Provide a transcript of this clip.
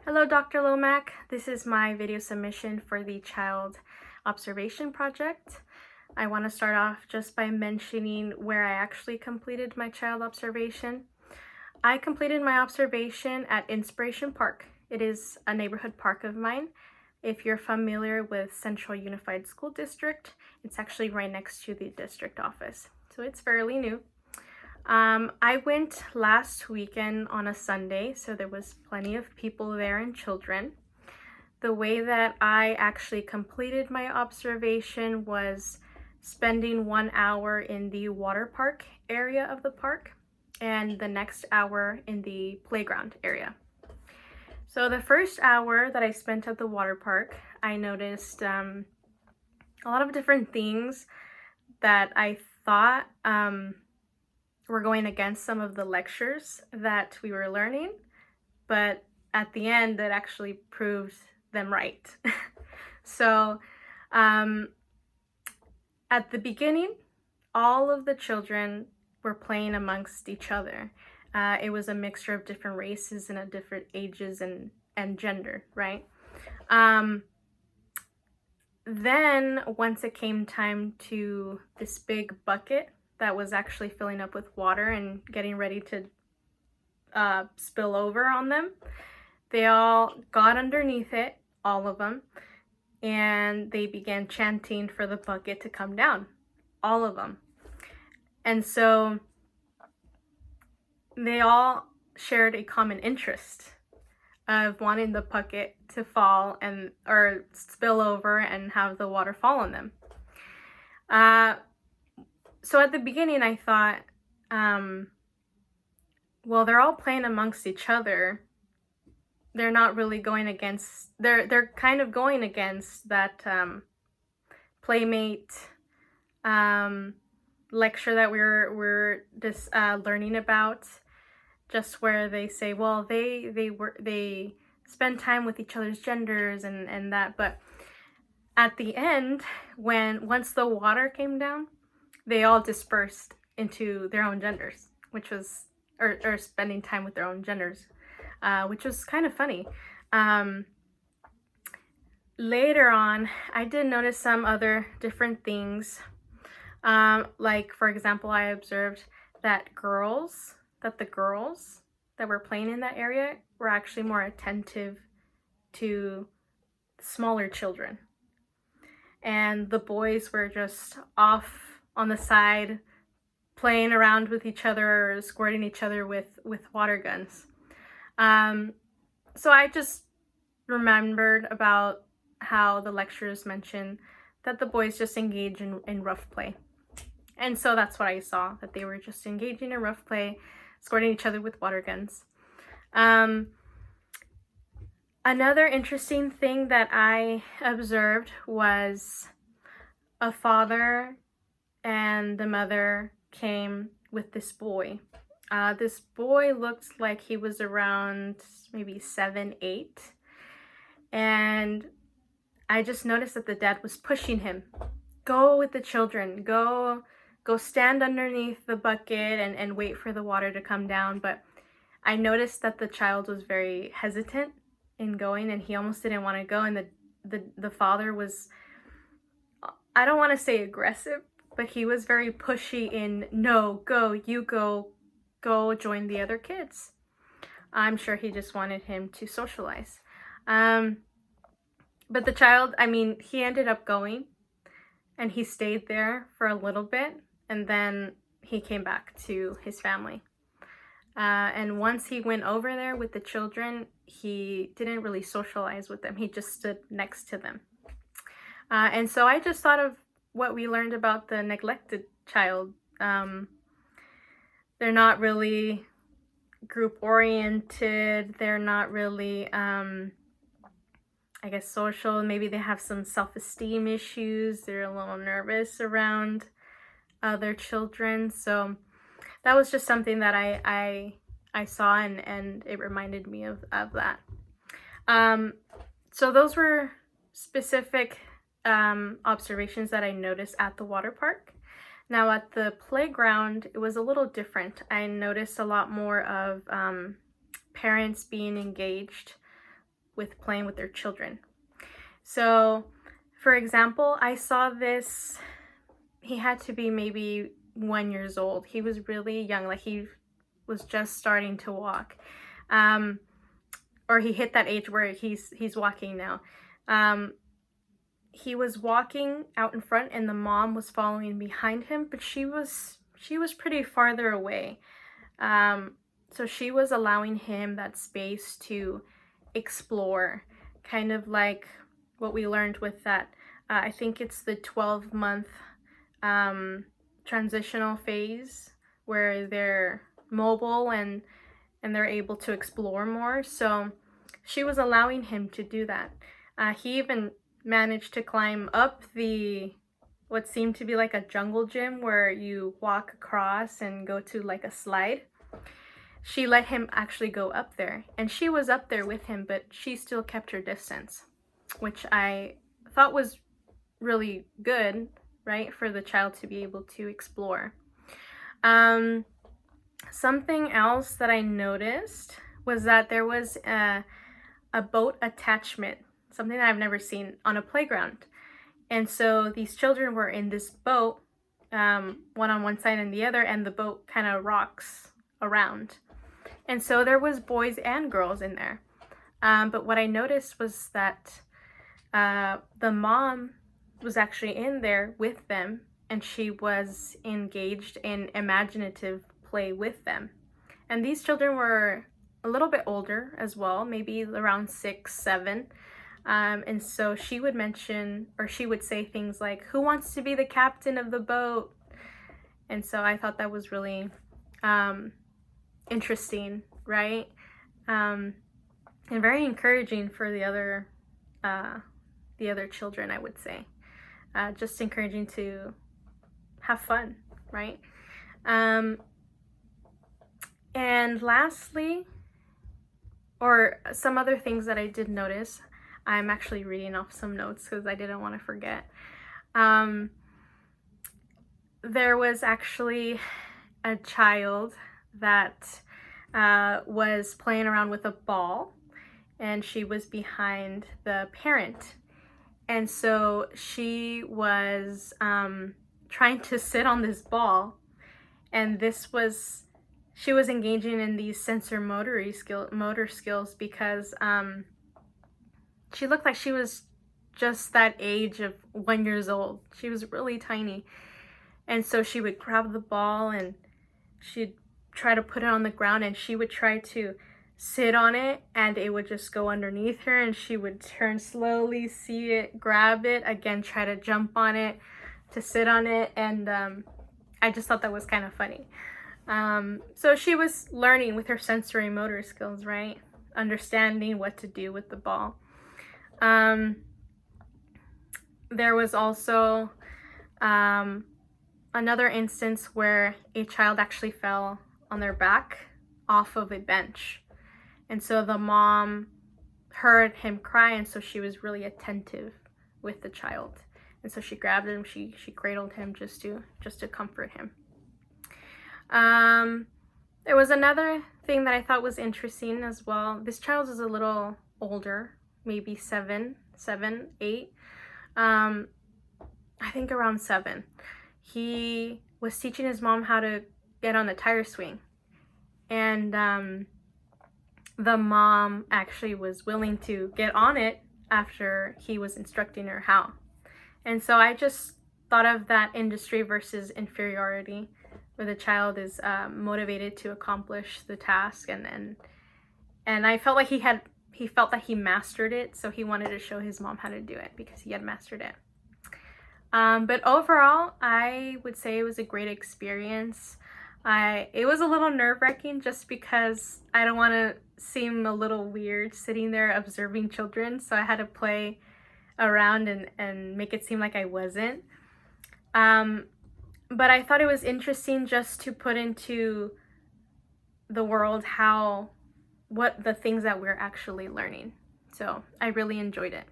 Hello, Dr. Lomack. This is my video submission for the child observation project. I want to start off just by mentioning where I actually completed my child observation. I completed my observation at Inspiration Park. It is a neighborhood park of mine. If you're familiar with Central Unified School District, it's actually right next to the district office. So it's fairly new. I went last weekend on a Sunday, so there was plenty of people there and children. The way that I actually completed my observation was spending 1 hour in the water park area of the park and the next hour in the playground area. So the first hour that I spent at the water park, I noticed a lot of different things that I thought were going against some of the lectures that we were learning, but at the end it actually proved them right. So at the beginning, all of the children were playing amongst each other. It was a mixture of different races and different ages and gender, right? Then once it came time to this big bucket that was actually filling up with water and getting ready to spill over on them, they all got underneath it, all of them, and they began chanting for the bucket to come down, all of them. And so they all shared a common interest of wanting the bucket to fall or spill over and have the water fall on them. So at the beginning I thought, well, they're all playing amongst each other. They're not really going against, they're kind of going against that playmate lecture that we're just learning about, just where they say, well, they spend time with each other's genders and that. But at the end, once the water came down, they all dispersed into their own genders, which was or spending time with their own genders, which was kind of funny. Later on, I did notice some other different things. Like, for example, I observed that the girls that were playing in that area were actually more attentive to smaller children. And the boys were just off on the side, playing around with each other, or squirting each other with water guns. So I just remembered about how the lecturers mentioned that the boys just engage in rough play. And so that's what I saw, that they were just engaging in rough play, squirting each other with water guns. Another interesting thing that I observed was a father and the mother came with this boy. This boy looked like he was around maybe 7, 8. And I just noticed that the dad was pushing him. Go with the children. Go stand underneath the bucket and wait for the water to come down. But I noticed that the child was very hesitant in going, and he almost didn't want to go. And the father was, I don't want to say aggressive, but he was very pushy in, no, go, you go join the other kids. I'm sure he just wanted him to socialize. But the child, I mean, he ended up going, and he stayed there for a little bit, and then he came back to his family. And once he went over there with the children, he didn't really socialize with them. He just stood next to them. And so I just thought of what we learned about the neglected child. They're not really group oriented. They're not really, I guess, social. Maybe they have some self-esteem issues. They're a little nervous around other children. So that was just something that I saw, and it reminded me of that. So those were specific observations that I noticed at the water park. Now at the playground, it was a little different. I noticed a lot more of parents being engaged with playing with their children. So, for example, I saw this, he had to be maybe 1 year old. He was really young, like he was just starting to walk. Or he hit that age where he's walking now. He was walking out in front and the mom was following behind him, but she was pretty farther away. So she was allowing him that space to explore, kind of like what we learned with that. I think it's the 12-month transitional phase where they're mobile and they're able to explore more. So she was allowing him to do that. He even managed to climb up what seemed to be like a jungle gym where you walk across and go to like a slide. She let him actually go up there, and she was up there with him, but she still kept her distance, which I thought was really good, right, for the child to be able to explore. Something else that I noticed was that there was a boat attachment, something that I've never seen on a playground. And so these children were in this boat, one on one side and the other, and the boat kind of rocks around. And so there was boys and girls in there. But what I noticed was that the mom was actually in there with them, and she was engaged in imaginative play with them. And these children were a little bit older as well, maybe around 6, 7. And so she would mention, or she would say things like, "Who wants to be the captain of the boat?" And so I thought that was really interesting, right? And very encouraging for the other children, I would say. Just encouraging to have fun, right? And lastly, or some other things that I did notice, I'm actually reading off some notes because I didn't want to forget. There was actually a child that was playing around with a ball, and she was behind the parent. And so she was trying to sit on this ball, and she was engaging in these motor skills because she looked like she was just that age of 1 year old. She was really tiny. And so she would grab the ball and she'd try to put it on the ground, and she would try to sit on it, and it would just go underneath her, and she would turn slowly, see it, grab it, again, try to jump on it, to sit on it. And I just thought that was kind of funny. So she was learning with her sensory motor skills, right? Understanding what to do with the ball. There was also another instance where a child actually fell on their back off of a bench. And so the mom heard him cry, and so she was really attentive with the child. And so she grabbed him, she cradled him just to comfort him. There was another thing that I thought was interesting as well. This child is a little older, maybe 7, 8. I think around 7. He was teaching his mom how to get on the tire swing. And the mom actually was willing to get on it after he was instructing her how. And so I just thought of that industry versus inferiority, where the child is motivated to accomplish the task, and I felt like he felt that he mastered it, so he wanted to show his mom how to do it because he had mastered it. But overall, I would say it was a great experience. It was a little nerve-wracking just because I don't want to seem a little weird sitting there observing children, so I had to play around and make it seem like I wasn't. But I thought it was interesting just to put into the world what the things that we're actually learning. So I really enjoyed it.